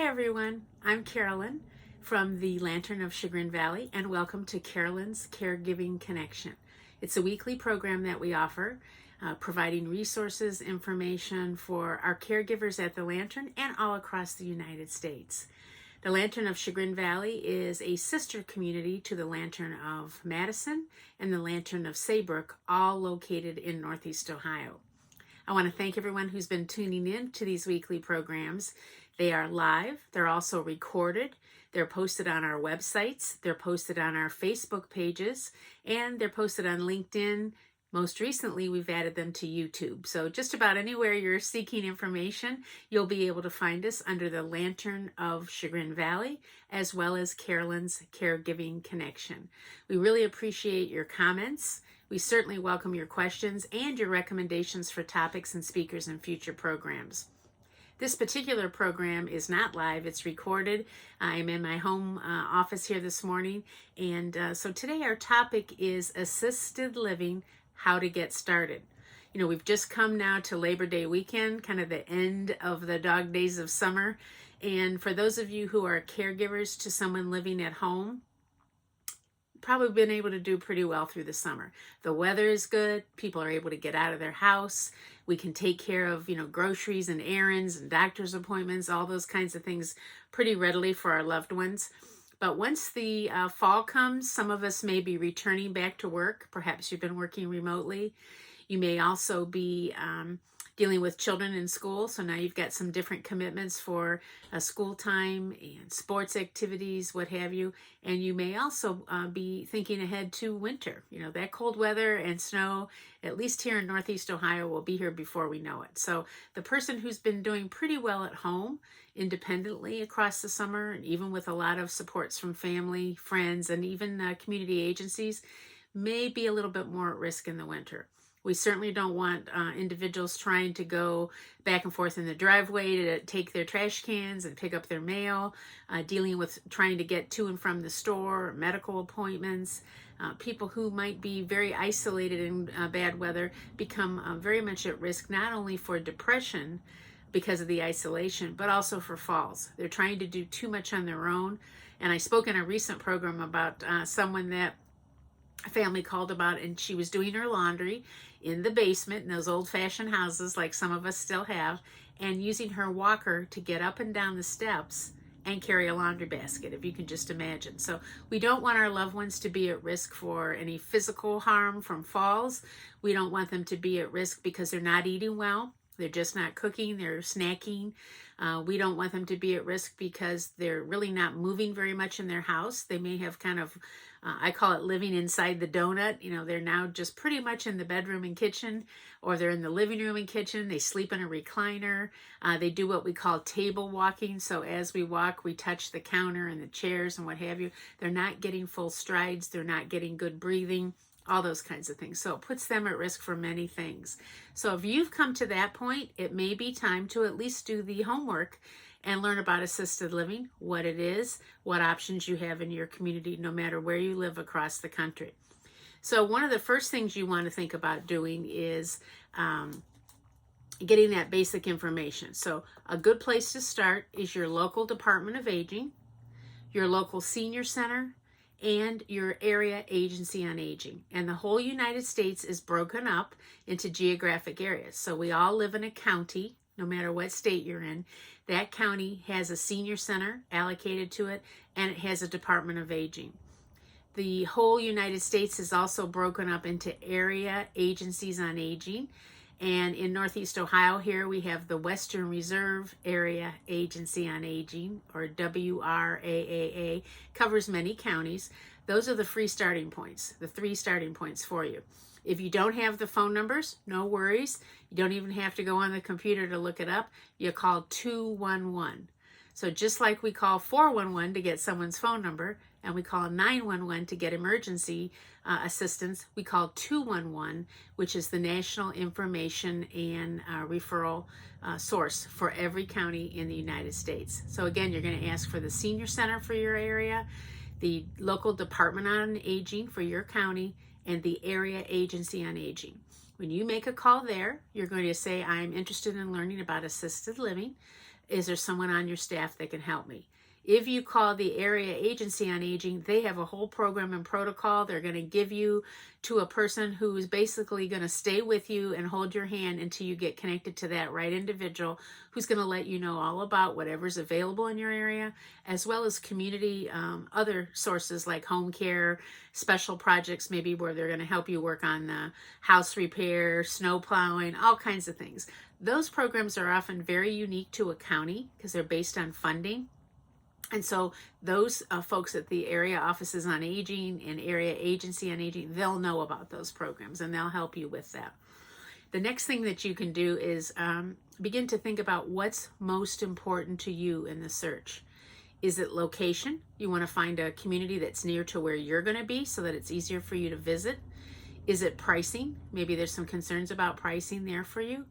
Hi everyone, I'm Carolyn from the Lantern of Chagrin Valley, and welcome to Carolyn's Caregiving Connection. It's a weekly program that we offer, providing resources, information for our caregivers at the Lantern and all across the United States. The Lantern of Chagrin Valley is a sister community to the Lantern of Madison and the Lantern of Saybrook, all located in Northeast Ohio. I want to thank everyone who's been tuning in to these weekly programs. They are live, they're also recorded, they're posted on our websites, they're posted on our Facebook pages, and they're posted on LinkedIn. Most recently, we've added them to YouTube. So just about anywhere you're seeking information, you'll be able to find us under the Lantern of Chagrin Valley, as well as Carolyn's Caregiving Connection. We really appreciate your comments. We certainly welcome your questions and your recommendations for topics and speakers in future programs. This particular program is not live, it's recorded. I'm in my home office here this morning, and so today our topic is assisted living, how to get started. You know, we've just come now to Labor Day weekend, kind of the end of the dog days of summer, and for those of you who are caregivers to someone living at home, probably been able to do pretty well through the summer. The weather is good. People are able to get out of their house. We can take care of, groceries and errands and doctor's appointments, all those kinds of things pretty readily for our loved ones. But once the fall comes, some of us may be returning back to work. Perhaps you've been working remotely. You may also be dealing with children in school. So now you've got some different commitments for school time and sports activities, what have you. And you may also be thinking ahead to winter. You know, that cold weather and snow, at least here in Northeast Ohio, will be here before we know it. So the person who's been doing pretty well at home independently across the summer, and even with a lot of supports from family, friends, and even community agencies, may be a little bit more at risk in the winter. We certainly don't want individuals trying to go back and forth in the driveway to take their trash cans and pick up their mail, dealing with trying to get to and from the store, medical appointments. People who might be very isolated in bad weather become very much at risk, not only for depression because of the isolation, but also for falls. They're trying to do too much on their own. And I spoke in a recent program about someone that a family called about, and she was doing her laundry in the basement in those old-fashioned houses like some of us still have, and using her walker to get up and down the steps and carry a laundry basket, if you can just imagine. So we don't want our loved ones to be at risk for any physical harm from falls. We don't want them to be at risk because they're not eating well. They're just not cooking, they're snacking. We don't want them to be at risk because they're really not moving very much in their house. They may have kind of, I call it living inside the donut. You know, they're now just pretty much in the bedroom and kitchen, or they're in the living room and kitchen. They sleep in a recliner. They do what we call table walking. So as we walk, we touch the counter and the chairs and what have you. They're not getting full strides. They're not getting good breathing. All those kinds of things. So it puts them at risk for many things. So if you've come to that point, it may be time to at least do the homework and learn about assisted living, what it is, what options you have in your community, no matter where you live across the country. So one of the first things you want to think about doing is getting that basic information. So a good place to start is your local Department of Aging, your local senior center, and your area agency on aging. And the whole United States is broken up into geographic areas. So we all live in a county, no matter what state you're in. That county has a senior center allocated to it, and it has a Department of Aging. The whole United States is also broken up into area agencies on aging. And in Northeast Ohio here, we have the Western Reserve Area Agency on Aging, or WRAAA, covers many counties. Those are the free starting points, the 3 starting points for you. If you don't have the phone numbers, no worries. You don't even have to go on the computer to look it up. You call 211. So just like we call 411 to get someone's phone number, and we call 911 to get emergency assistance, we call 211, which is the national information and referral source for every county in the United States. So again, you're going to ask for the senior center for your area, the local Department on Aging for your county, and the area agency on aging. When you make a call there, you're going to say, I'm interested in learning about assisted living. is there someone on your staff that can help me? If you call the area agency on aging, they have a whole program and protocol. They're going to give you to a person who is basically going to stay with you and hold your hand until you get connected to that right individual who's going to let you know all about whatever's available in your area, as well as community other sources like home care, special projects maybe where they're going to help you work on house repair, snow plowing, all kinds of things. Those programs are often very unique to a county because they're based on funding. And so those folks at the area offices on aging and area agency on aging, they'll know about those programs and they'll help you with that. The next thing that you can do is begin to think about what's most important to you in the search. Is it location? You want to find a community that's near to where you're going to be so that it's easier for you to visit. Is it pricing? Maybe there's some concerns about pricing there for you.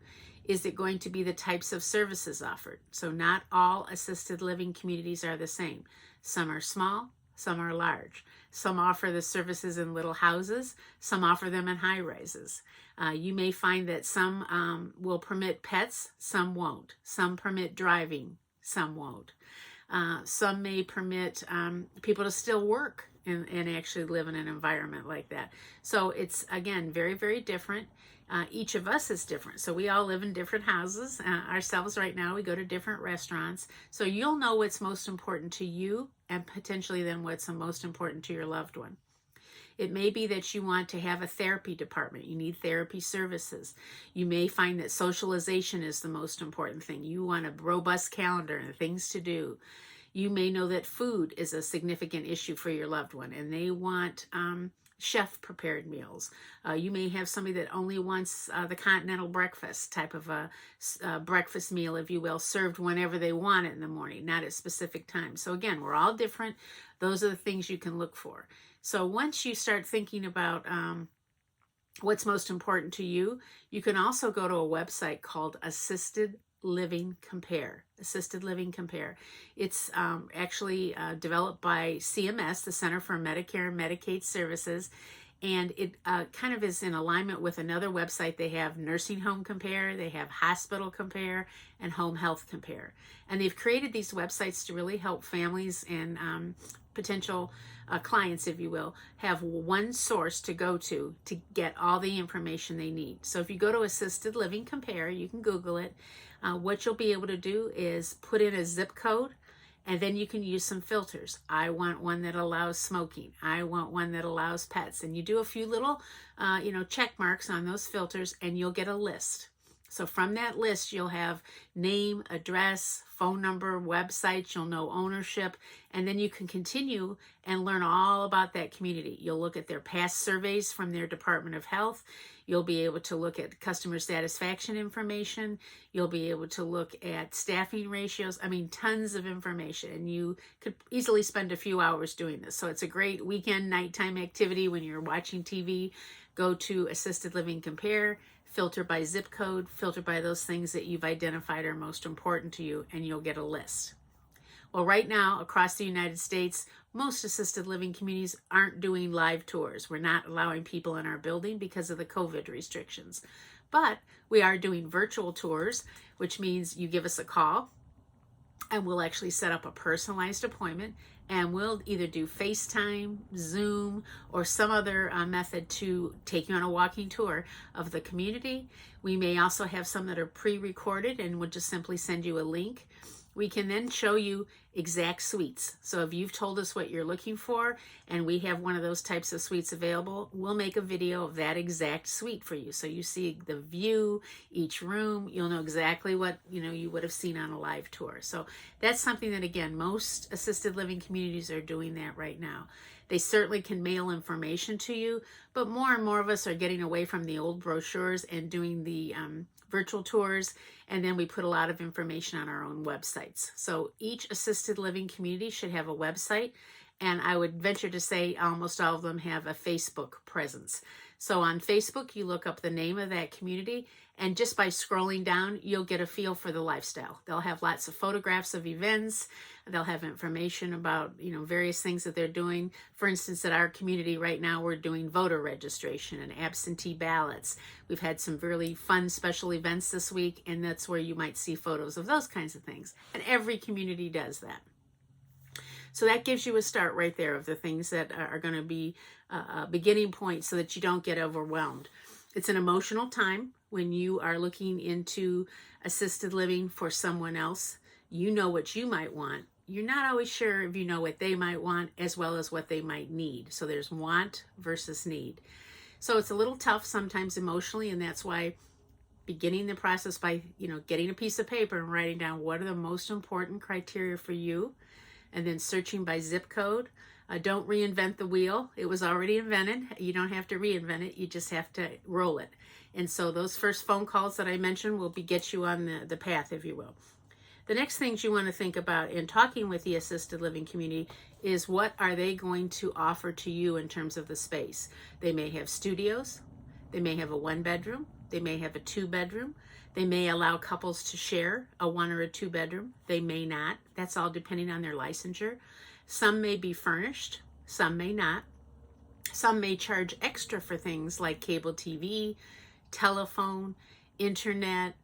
Is it going to be the types of services offered? So not all assisted living communities are the same. Some are small, some are large. Some offer the services in little houses, some offer them in high rises. You may find that some will permit pets, some won't. Some permit driving, some won't. Some may permit people to still work and actually live in an environment like that. So it's, again, very, very different. Each of us is different. So we all live in different houses ourselves right now. We go to different restaurants. So you'll know what's most important to you and potentially then what's most important to your loved one. It may be that you want to have a therapy department. You need therapy services. You may find that socialization is the most important thing. You want a robust calendar and things to do. You may know that food is a significant issue for your loved one and they want chef prepared meals. You may have somebody that only wants the continental breakfast type of a breakfast meal, if you will, served whenever they want it in the morning, not at specific times. So again, we're all different. Those are the things you can look for. So once you start thinking about what's most important to you, you can also go to a website called Assisted Living Compare. Assisted Living Compare. It's actually developed by CMS, the Center for Medicare and Medicaid Services, and it kind of is in alignment with another website. They have Nursing Home Compare, they have Hospital Compare, and Home Health Compare. And they've created these websites to really help families and potential clients, if you will, have one source to go to get all the information they need. So if you go to Assisted Living Compare, you can Google it. What you'll be able to do is put in a zip code, and then you can use some filters. I want one that allows smoking. I want one that allows pets. And you do a few little, check marks on those filters, and you'll get a list. So from that list, you'll have name, address, phone number, websites, you'll know ownership, and then you can continue and learn all about that community. You'll look at their past surveys from their Department of Health. You'll be able to look at customer satisfaction information. You'll be able to look at staffing ratios. I mean, tons of information. And you could easily spend a few hours doing this. So it's a great weekend, nighttime activity when you're watching TV. Go to Assisted Living Compare, filter by zip code, filter by those things that you've identified are most important to you, and you'll get a list. Well, right now, across the United States, most assisted living communities aren't doing live tours. We're not allowing people in our building because of the COVID restrictions. But we are doing virtual tours, which means you give us a call, and we'll actually set up a personalized appointment, and we'll either do FaceTime, Zoom, or some other method to take you on a walking tour of the community. We may also have some that are pre-recorded, and we'll just simply send you a link. We can then show you exact suites. So if you've told us what you're looking for and we have one of those types of suites available, we'll make a video of that exact suite for you. So you see the view, each room, you'll know exactly what you would have seen on a live tour. So that's something that, again, most assisted living communities are doing that right now. They certainly can mail information to you, but more and more of us are getting away from the old brochures and doing the virtual tours, and then we put a lot of information on our own websites. So each assisted living community should have a website, and I would venture to say almost all of them have a Facebook presence. So on Facebook, you look up the name of that community, and just by scrolling down, you'll get a feel for the lifestyle. They'll have lots of photographs of events. They'll have information about, various things that they're doing. For instance, at our community right now, we're doing voter registration and absentee ballots. We've had some really fun special events this week, and that's where you might see photos of those kinds of things. And every community does that. So that gives you a start right there of the things that are going to be a beginning point so that you don't get overwhelmed. It's an emotional time when you are looking into assisted living for someone else. You know what you might want. You're not always sure if you know what they might want as well as what they might need. So there's want versus need. So it's a little tough sometimes emotionally, and that's why beginning the process by, getting a piece of paper and writing down what are the most important criteria for you, and then searching by zip code. Don't reinvent the wheel. It was already invented. You don't have to reinvent it. You just have to roll it. And so those first phone calls that I mentioned will get you on the path, if you will. The next things you want to think about in talking with the assisted living community is what are they going to offer to you in terms of the space. They may have studios. They may have a 1-bedroom. They may have a 2-bedroom. They may allow couples to share a 1 or a 2-bedroom. They may not. That's all depending on their licensure. Some may be furnished. Some may not. Some may charge extra for things like cable TV, telephone, internet,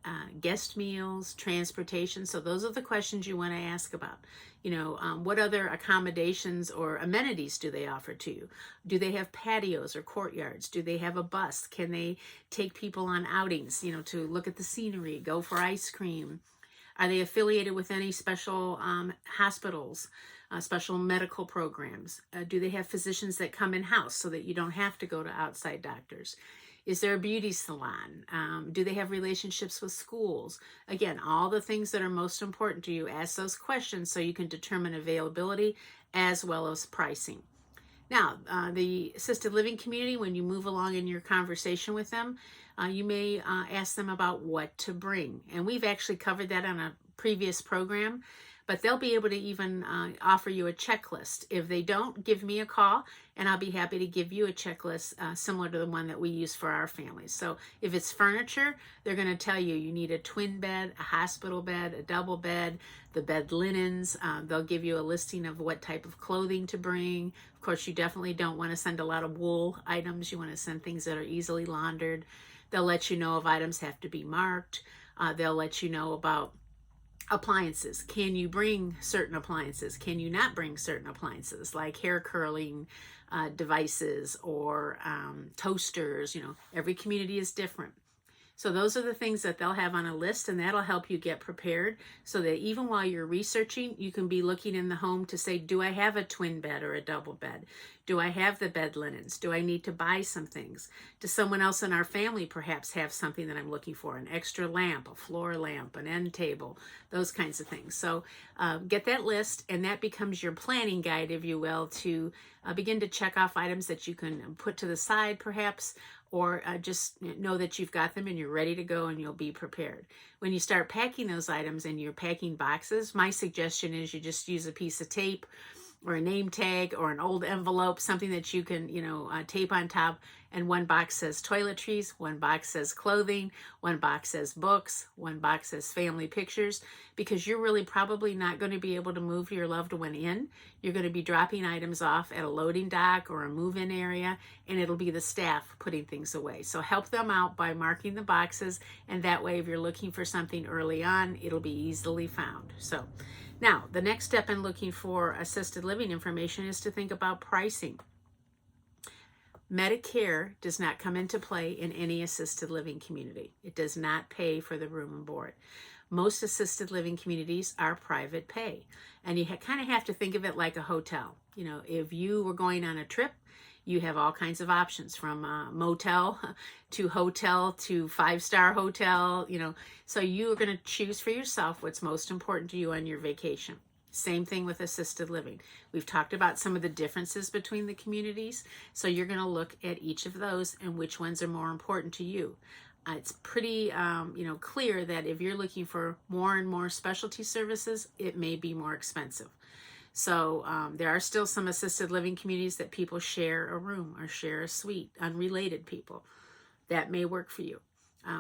guest meals, transportation. So those are the questions you want to ask about. What other accommodations or amenities do they offer to you? Do they have patios or courtyards? Do they have a bus? Can they take people on outings, to look at the scenery, go for ice cream? Are they affiliated with any special hospitals, special medical programs? Do they have physicians that come in-house so that you don't have to go to outside doctors? Is there a beauty salon? Do they have relationships with schools? Again, all the things that are most important to you, ask those questions so you can determine availability as well as pricing. Now, the assisted living community, when you move along in your conversation with them, you may ask them about what to bring. And we've actually covered that on a previous program, but they'll be able to even offer you a checklist. If they don't, give me a call, and I'll be happy to give you a checklist similar to the one that we use for our families. So if it's furniture, they're going to tell you need a twin bed, a hospital bed, a double bed, the bed linens. They'll give you a listing of what type of clothing to bring. Of course, you definitely don't want to send a lot of wool items. You want to send things that are easily laundered. They'll let you know if items have to be marked. They'll let you know about appliances. Can you bring certain appliances? Can you not bring certain appliances like hair curling devices or toasters? Every community is different. So those are the things that they'll have on a list, and that'll help you get prepared so that even while you're researching, you can be looking in the home to say, do I have a twin bed or a double bed? Do I have the bed linens? Do I need to buy some things? Does someone else in our family perhaps have something that I'm looking for? An extra lamp, a floor lamp, an end table, those kinds of things. So get that list, and that becomes your planning guide, if you will, to begin to check off items that you can put to the side perhaps, or just know that you've got them and you're ready to go and you'll be prepared. When you start packing those items and you're packing boxes, my suggestion is you just use a piece of tape or a name tag or an old envelope, something that you can, tape on top. And one box says toiletries, one box says clothing, one box says books, one box says family pictures, because you're really probably not going to be able to move your loved one in. You're going to be dropping items off at a loading dock or a move-in area, and it'll be the staff putting things away. So help them out by marking the boxes, and that way if you're looking for something early on, it'll be easily found. So now, the next step in looking for assisted living information is to think about pricing. Medicare does not come into play in any assisted living community. It does not pay for the room and board. Most assisted living communities are private pay, and you kind of have to think of it like a hotel. If you were going on a trip, you have all kinds of options from motel to hotel to 5-star hotel, so you are going to choose for yourself what's most important to you on your vacation. Same thing with assisted living. We've talked about some of the differences between the communities, so you're going to look at each of those and which ones are more important to you. It's pretty clear that if you're looking for more and more specialty services, it may be more expensive. So there are still some assisted living communities that people share a room or share a suite, unrelated people. That may work for you.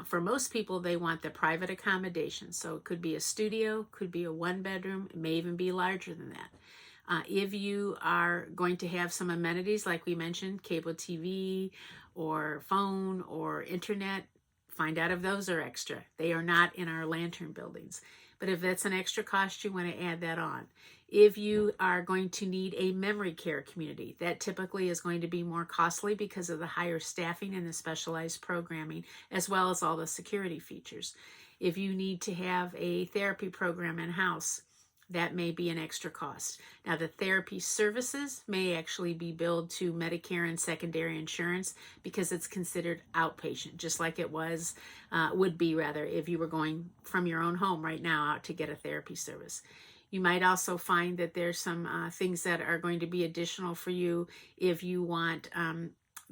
For most people, they want the private accommodation. So it could be a studio, could be a 1-bedroom, it may even be larger than that. If you are going to have some amenities, like we mentioned, cable TV or phone or internet, find out if those are extra. They are not in our Lantern buildings. But if that's an extra cost, you want to add that on. If you are going to need a memory care community, that typically is going to be more costly because of the higher staffing and the specialized programming, as well as all the security features. If you need to have a therapy program in-house, that may be an extra cost. Now, the therapy services may actually be billed to Medicare and secondary insurance because it's considered outpatient, just like it would be if you were going from your own home right now out to get a therapy service. You might also find that there's some things that are going to be additional for you if you want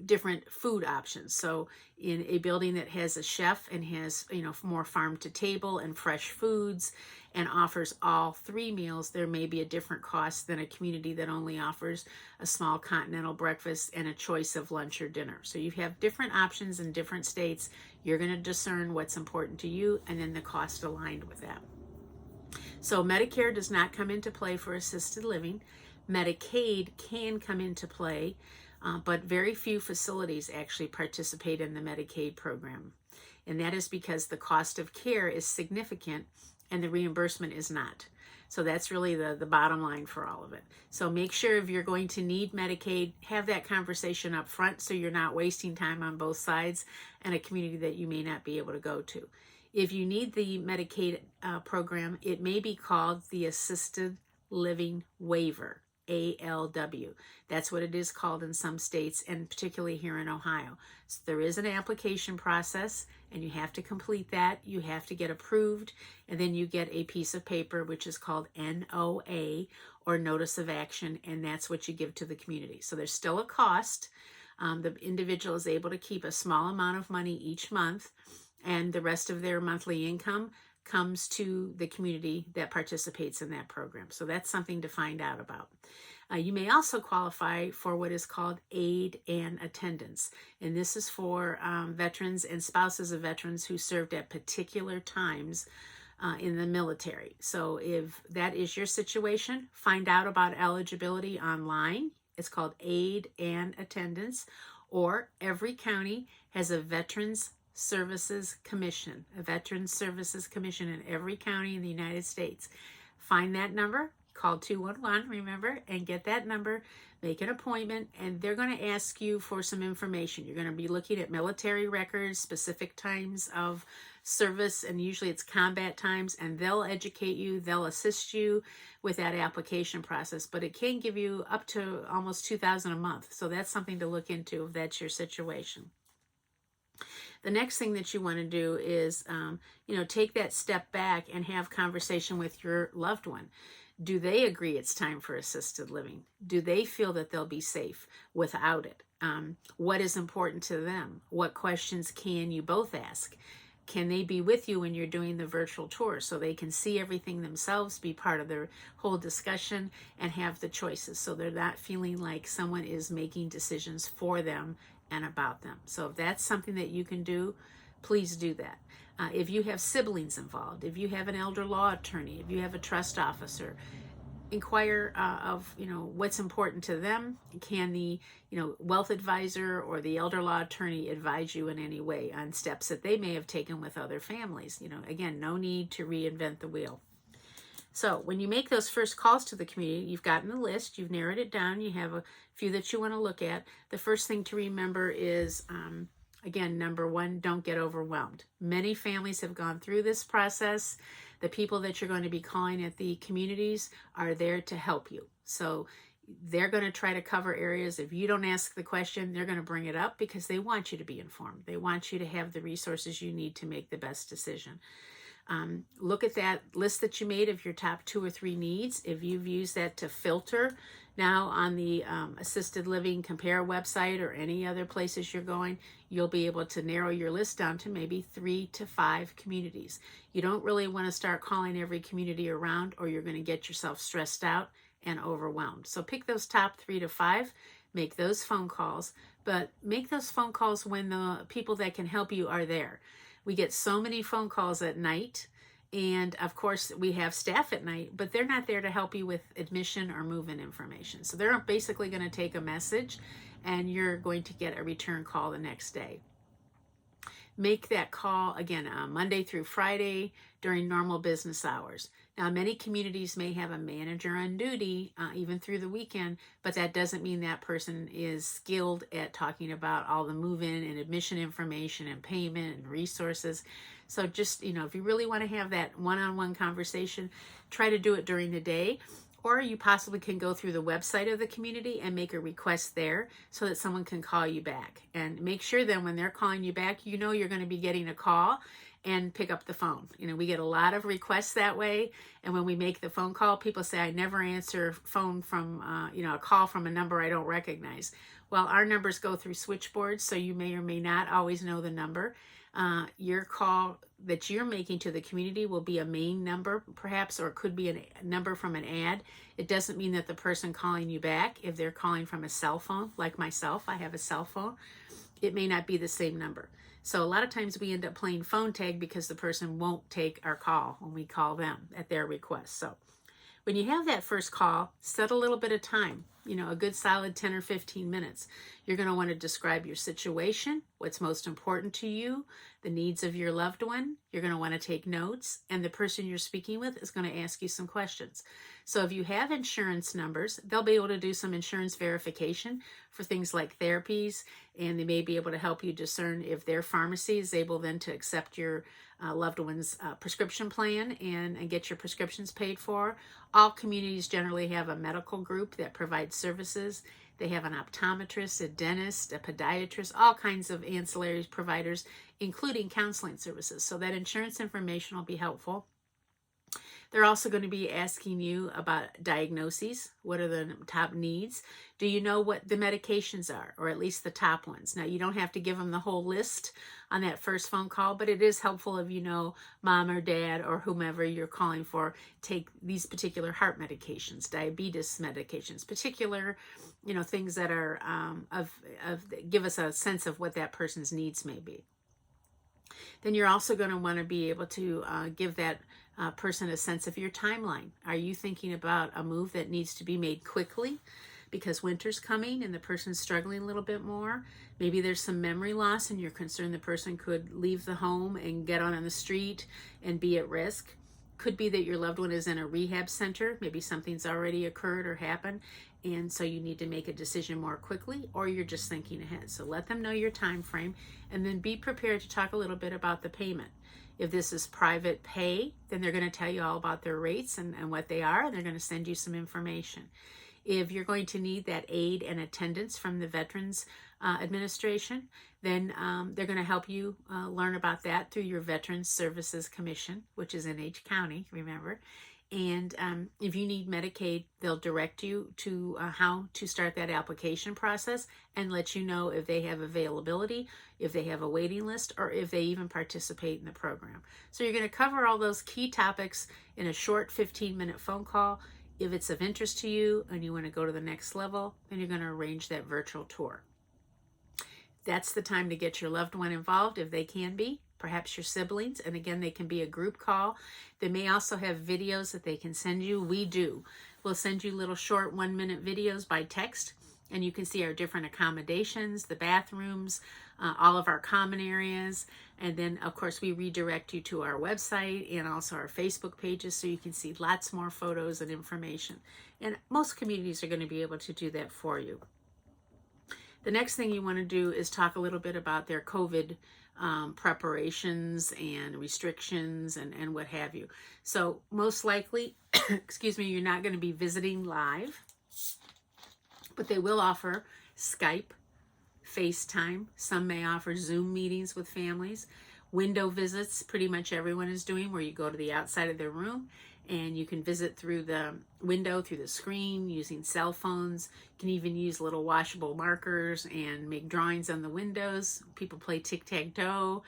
different food options. So in a building that has a chef and has, more farm to table and fresh foods and offers all 3 meals, there may be a different cost than a community that only offers a small continental breakfast and a choice of lunch or dinner. So you have different options in different states. You're going to discern what's important to you and then the cost aligned with that. So Medicare does not come into play for assisted living. Medicaid can come into play, but very few facilities actually participate in the Medicaid program. And that is because the cost of care is significant and the reimbursement is not. So that's really the bottom line for all of it. So make sure if you're going to need Medicaid, have that conversation up front so you're not wasting time on both sides and a community that you may not be able to go to. If you need the Medicaid program, it may be called the Assisted Living Waiver, ALW. That's what it is called in some states, and particularly here in Ohio. So there is an application process, and you have to complete that. You have to get approved, and then you get a piece of paper, which is called NOA, or Notice of Action, and that's what you give to the community. So there's still a cost. The individual is able to keep a small amount of money each month, and the rest of their monthly income comes to the community that participates in that program. So that's something to find out about. You may also qualify for what is called aid and attendance. And this is for veterans and spouses of veterans who served at particular times in the military. So if that is your situation, find out about eligibility online. It's called aid and attendance, or every county has a Veterans Services Commission, a Veterans Services Commission in every county in the United States. Find that number, call 211, remember, and get that number, make an appointment, and they're going to ask you for some information. You're going to be looking at military records, specific times of service, and usually it's combat times, and they'll educate you, they'll assist you with that application process, but it can give you up to almost $2,000 a month. So that's something to look into if that's your situation. The next thing that you want to do is, take that step back and have conversation with your loved one. Do they agree it's time for assisted living? Do they feel that they'll be safe without it? What is important to them? What questions can you both ask? Can they be with you when you're doing the virtual tour so they can see everything themselves, be part of the whole discussion, and have the choices so they're not feeling like someone is making decisions for them and about them? So if that's something that you can do, please do that. If you have siblings involved, if you have an elder law attorney, if you have a trust officer, inquire of what's important to them. Can the wealth advisor or the elder law attorney advise you in any way on steps that they may have taken with other families? Again, no need to reinvent the wheel. So when you make those first calls to the community, you've gotten the list, you've narrowed it down, you have a few that you want to look at. The first thing to remember is, again, number one, don't get overwhelmed. Many families have gone through this process. The people that you're going to be calling at the communities are there to help you. So they're going to try to cover areas. If you don't ask the question, they're going to bring it up because they want you to be informed. They want you to have the resources you need to make the best decision. Look at that list that you made of your top 2 or 3 needs. If you've used that to filter now on the Assisted Living Compare website or any other places you're going, you'll be able to narrow your list down to maybe 3 to 5 communities. You don't really want to start calling every community around, or you're going to get yourself stressed out and overwhelmed. So pick those top 3 to 5, make those phone calls, but make those phone calls when the people that can help you are there. We get so many phone calls at night, and of course we have staff at night, but they're not there to help you with admission or move-in information. So they're basically going to take a message and you're going to get a return call the next day. Make that call again Monday through Friday during normal business hours. Now, many communities may have a manager on duty even through the weekend, but that doesn't mean that person is skilled at talking about all the move-in and admission information and payment and resources. So just, if you really want to have that one-on-one conversation, try to do it during the day. Or you possibly can go through the website of the community and make a request there so that someone can call you back. And make sure then when they're calling you back, you're going to be getting a call, and pick up the phone. We get a lot of requests that way. And when we make the phone call, people say, I never answer phone from, a call from a number I don't recognize. Well, our numbers go through switchboards, so you may or may not always know the number. Your call that you're making to the community will be a main number perhaps, or it could be a number from an ad. It doesn't mean that the person calling you back, if they're calling from a cell phone, like myself, I have a cell phone, it may not be the same number. So a lot of times we end up playing phone tag because the person won't take our call when we call them at their request. So when you have that first call, set a little bit of time, a good solid 10 or 15 minutes. You're going to want to describe your situation, what's most important to you, the needs of your loved one. You're going to want to take notes, and the person you're speaking with is going to ask you some questions. So if you have insurance numbers, they'll be able to do some insurance verification for things like therapies, and they may be able to help you discern if their pharmacy is able then to accept your loved one's prescription plan and get your prescriptions paid for. All communities generally have a medical group that provides services. They have an optometrist, a dentist, a podiatrist, all kinds of ancillary providers, including counseling services. So that insurance information will be helpful. They're also going to be asking you about diagnoses. What are the top needs? Do you know what the medications are, or at least the top ones? Now, you don't have to give them the whole list on that first phone call, but it is helpful if you know mom or dad or whomever you're calling for take these particular heart medications, diabetes medications, particular, things that are give us a sense of what that person's needs may be. Then you're also going to want to be able to give that person a sense of your timeline. Are you thinking about a move that needs to be made quickly because winter's coming and the person's struggling a little bit more? Maybe there's some memory loss and you're concerned the person could leave the home and get on the street and be at risk. Could be that your loved one is in a rehab center. Maybe something's already occurred or happened, and so you need to make a decision more quickly, or you're just thinking ahead. So let them know your time frame, and then be prepared to talk a little bit about the payment. If this is private pay, then they're going to tell you all about their rates and what they are, and they're going to send you some information. If you're going to need that aid and attendance from the Veterans Administration, then they're going to help you learn about that through your Veterans Services Commission, which is in H County, remember. And if you need Medicaid, they'll direct you to how to start that application process and let you know if they have availability, if they have a waiting list, or if they even participate in the program. So you're going to cover all those key topics in a short 15-minute phone call. If it's of interest to you and you want to go to the next level, then you're going to arrange that virtual tour. That's the time to get your loved one involved if they can be, perhaps your siblings. And again, they can be a group call. They may also have videos that they can send you. We do. We'll send you little short 1-minute videos by text, and you can see our different accommodations, the bathrooms, all of our common areas. And then, of course, we redirect you to our website and also our Facebook pages so you can see lots more photos and information. And most communities are going to be able to do that for you. The next thing you want to do is talk a little bit about their COVID preparations and restrictions and what have you. So most likely, excuse me, you're not going to be visiting live, but they will offer Skype, FaceTime. Some may offer Zoom meetings with families. Window visits, pretty much everyone is doing, where you go to the outside of their room and you can visit through the window, through the screen, using cell phones. You can even use little washable markers and make drawings on the windows. People play tic-tac-toe.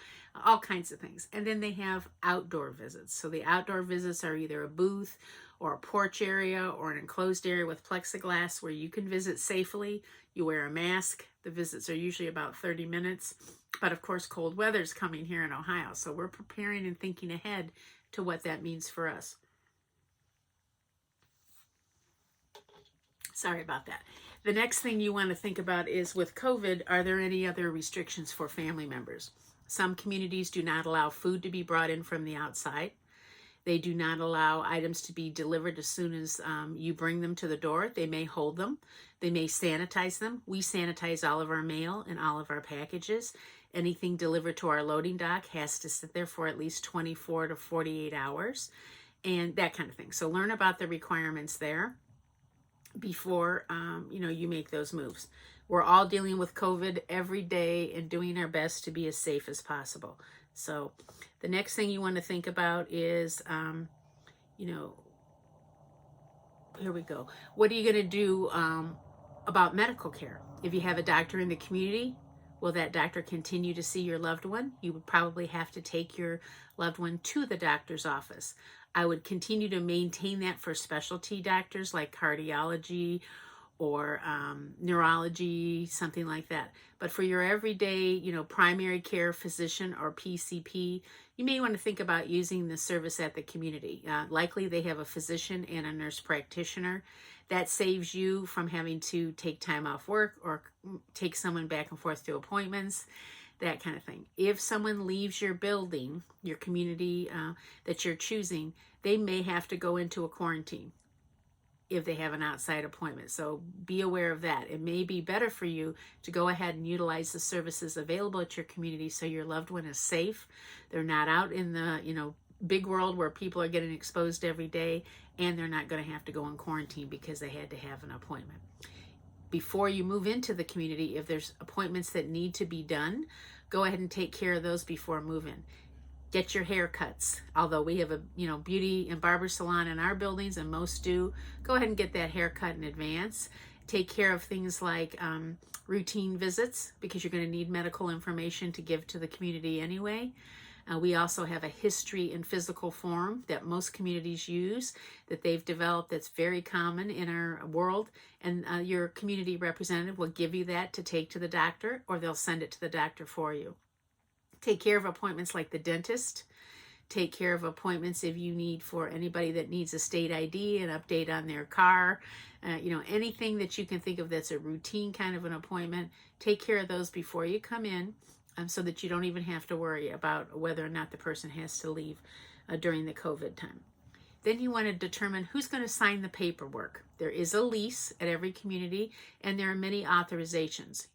all kinds of things. And then they have outdoor visits. So the outdoor visits are either a booth or a porch area or an enclosed area with plexiglass where you can visit safely. You wear a mask. The visits are usually about 30 minutes. But of course, cold weather is coming here in Ohio. So we're preparing and thinking ahead to what that means for us. Sorry about that. The next thing you want to think about is with COVID, are there any other restrictions for family members? Some communities do not allow food to be brought in from the outside. They do not allow items to be delivered as soon as you bring them to the door. They may hold them. They may sanitize them. We sanitize all of our mail and all of our packages. Anything delivered to our loading dock has to sit there for at least 24 to 48 hours and that kind of thing. So learn about the requirements there before you make those moves. We're all dealing with COVID every day and doing our best to be as safe as possible. So the next thing you want to think about is, here we go. What are you going to do about medical care? If you have a doctor in the community, will that doctor continue to see your loved one? You would probably have to take your loved one to the doctor's office. I would continue to maintain that for specialty doctors like cardiology or neurology, something like that. But for your everyday, primary care physician or PCP, you may want to think about using the service at the community. Likely they have a physician and a nurse practitioner. That saves you from having to take time off work or take someone back and forth to appointments, that kind of thing. If someone leaves your building, your community that you're choosing, they may have to go into a quarantine if they have an outside appointment. So be aware of that. It may be better for you to go ahead and utilize the services available at your community so your loved one is safe. They're not out in the, big world where people are getting exposed every day, and they're not going to have to go in quarantine because they had to have an appointment. Before you move into the community, if there's appointments that need to be done, go ahead and take care of those before moving. Get your haircuts. Although we have a beauty and barber salon in our buildings, and most do, go ahead and get that haircut in advance. Take care of things like routine visits, because you're going to need medical information to give to the community anyway. We also have a history and physical form that most communities use that they've developed that's very common in our world. And your community representative will give you that to take to the doctor, or they'll send it to the doctor for you. Take care of appointments like the dentist. Take care of appointments if you need for anybody that needs a state ID, an update on their car, anything that you can think of that's a routine kind of an appointment. Take care of those before you come in. So that you don't even have to worry about whether or not the person has to leave during the COVID time. Then you want to determine who's going to sign the paperwork. There is a lease at every community, and there are many authorizations.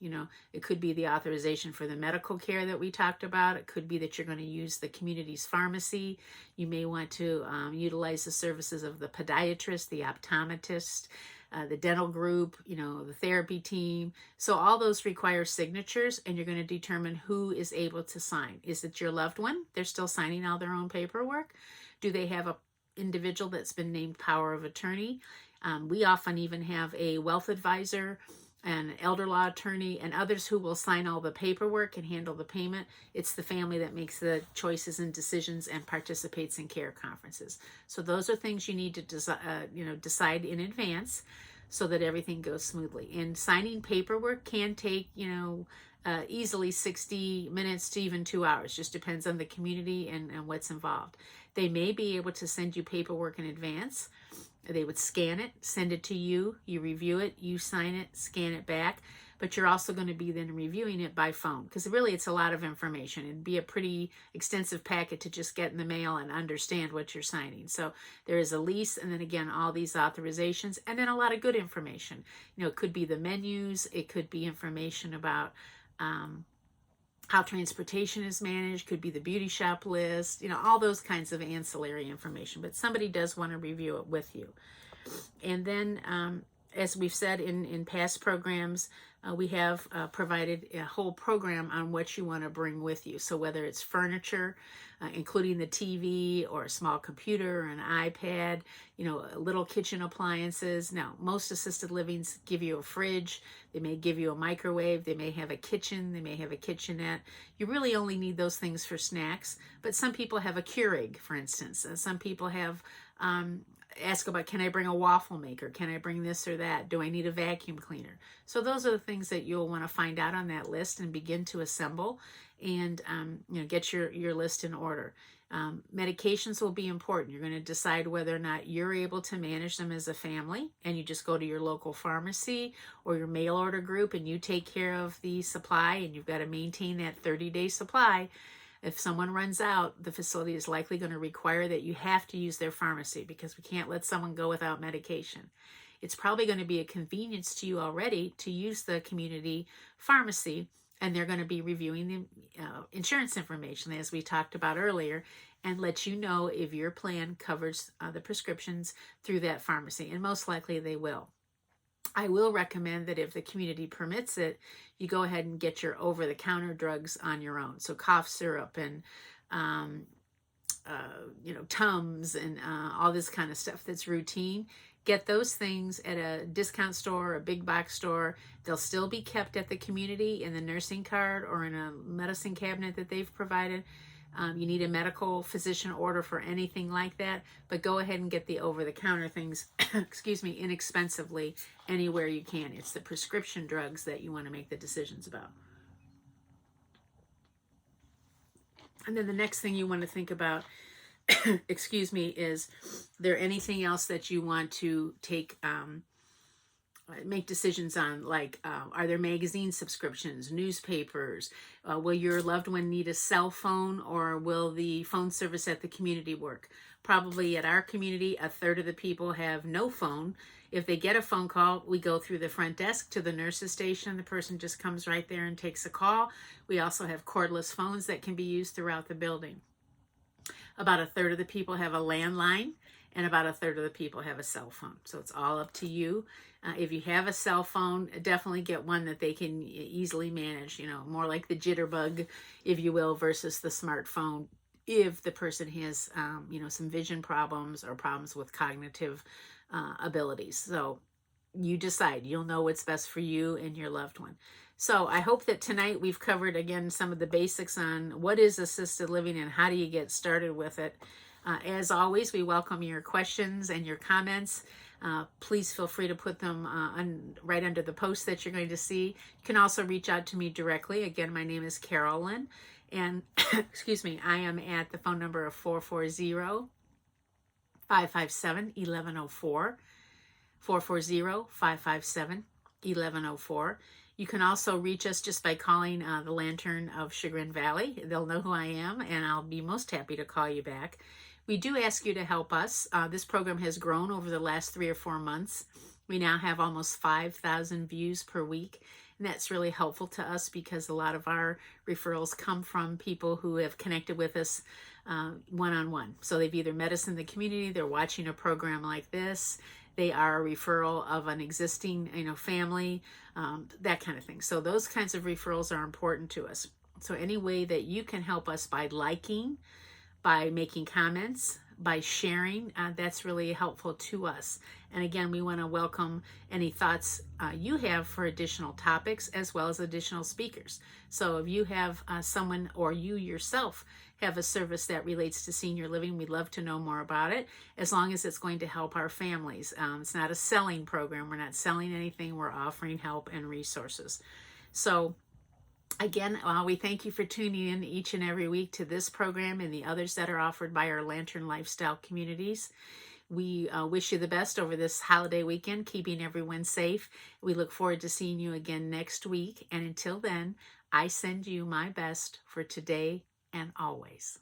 It could be the authorization for the medical care that we talked about. It could be that you're going to use the community's pharmacy. You may want to utilize the services of the podiatrist, the optometrist, the dental group, the therapy team. So all those require signatures, and you're going to determine who is able to sign. Is it your loved one? They're still signing all their own paperwork. Do they have a individual that's been named power of attorney? We often even have a wealth advisor, an elder law attorney, and others who will sign all the paperwork and handle the payment. It's the family that makes the choices and decisions and participates in care conferences. So those are things you need to decide in advance so that everything goes smoothly. And signing paperwork can take, easily 60 minutes to even 2 hours. Just depends on the community and what's involved. They may be able to send you paperwork in advance. They would scan it, send it to you, you review it, you sign it, scan it back, but you're also going to be then reviewing it by phone, because really it's a lot of information. It'd be a pretty extensive packet to just get in the mail and understand what you're signing. So there is a lease, and then again, all these authorizations, and then a lot of good information. It could be the menus, it could be information about how transportation is managed, could be the beauty shop list, all those kinds of ancillary information. But somebody does want to review it with you. And then as we've said in past programs, we have provided a whole program on what you want to bring with you. So whether it's furniture, including the TV or a small computer or an iPad, little kitchen appliances. Now, most assisted livings give you a fridge. They may give you a microwave. They may have a kitchen. They may have a kitchenette. You really only need those things for snacks. But some people have a Keurig, for instance. Some people have ask about, can I bring a waffle maker? Can I bring this or that? Do I need a vacuum cleaner? So those are the things that you'll want to find out on that list and begin to assemble and get your list in order. Medications will be important. You're going to decide whether or not you're able to manage them as a family, and you just go to your local pharmacy or your mail order group and you take care of the supply, and you've got to maintain that 30-day supply. If someone runs out, the facility is likely going to require that you have to use their pharmacy, because we can't let someone go without medication. It's probably going to be a convenience to you already to use the community pharmacy, and they're going to be reviewing the insurance information, as we talked about earlier, and let you know if your plan covers the prescriptions through that pharmacy, and most likely they will. I will recommend that if the community permits it, you go ahead and get your over-the-counter drugs on your own. So cough syrup and, Tums and all this kind of stuff that's routine. Get those things at a discount store or a big box store. They'll still be kept at the community in the nursing card or in a medicine cabinet that they've provided. You need a medical physician order for anything like that, but go ahead and get the over-the-counter things, inexpensively anywhere you can. It's the prescription drugs that you want to make the decisions about. And then the next thing you want to think about, is there anything else that you want to make decisions on, like are there magazine subscriptions, newspapers? Will your loved one need a cell phone, or will the phone service at the community work? Probably at our community, a third of the people have no phone. If they get a phone call, we go through the front desk to the nurse's station. The person just comes right there and takes a call. We also have cordless phones that can be used throughout the building. About a third of the people have a landline, and about a third of the people have a cell phone. So it's all up to you. If you have a cell phone, definitely get one that they can easily manage, more like the jitterbug, if you will, versus the smartphone, if the person has, some vision problems or problems with cognitive abilities. So you decide. You'll know what's best for you and your loved one. So I hope that tonight we've covered, again, some of the basics on what is assisted living and how do you get started with it. As always, we welcome your questions and your comments. Please feel free to put them right under the post that you're going to see. You can also reach out to me directly. Again, my name is Carolyn, and I am at the phone number of 440-557-1104, 440-557-1104. You can also reach us just by calling the Lantern of Chagrin Valley. They'll know who I am, and I'll be most happy to call you back. We do ask you to help us. This program has grown over the last 3 or 4 months. We now have almost 5,000 views per week, and that's really helpful to us because a lot of our referrals come from people who have connected with us one-on-one. So they've either met us in the community, they're watching a program like this, they are a referral of an existing family, that kind of thing. So those kinds of referrals are important to us. So any way that you can help us by liking, by making comments, by sharing, that's really helpful to us. And again, we want to welcome any thoughts you have for additional topics as well as additional speakers. So if you have someone, or you yourself have a service that relates to senior living, we'd love to know more about it, as long as it's going to help our families. It's not a selling program. We're not selling anything. We're offering help and resources. So again, we thank you for tuning in each and every week to this program and the others that are offered by our Lantern Lifestyle communities. We wish you the best over this holiday weekend, keeping everyone safe. We look forward to seeing you again next week. And until then, I send you my best for today and always.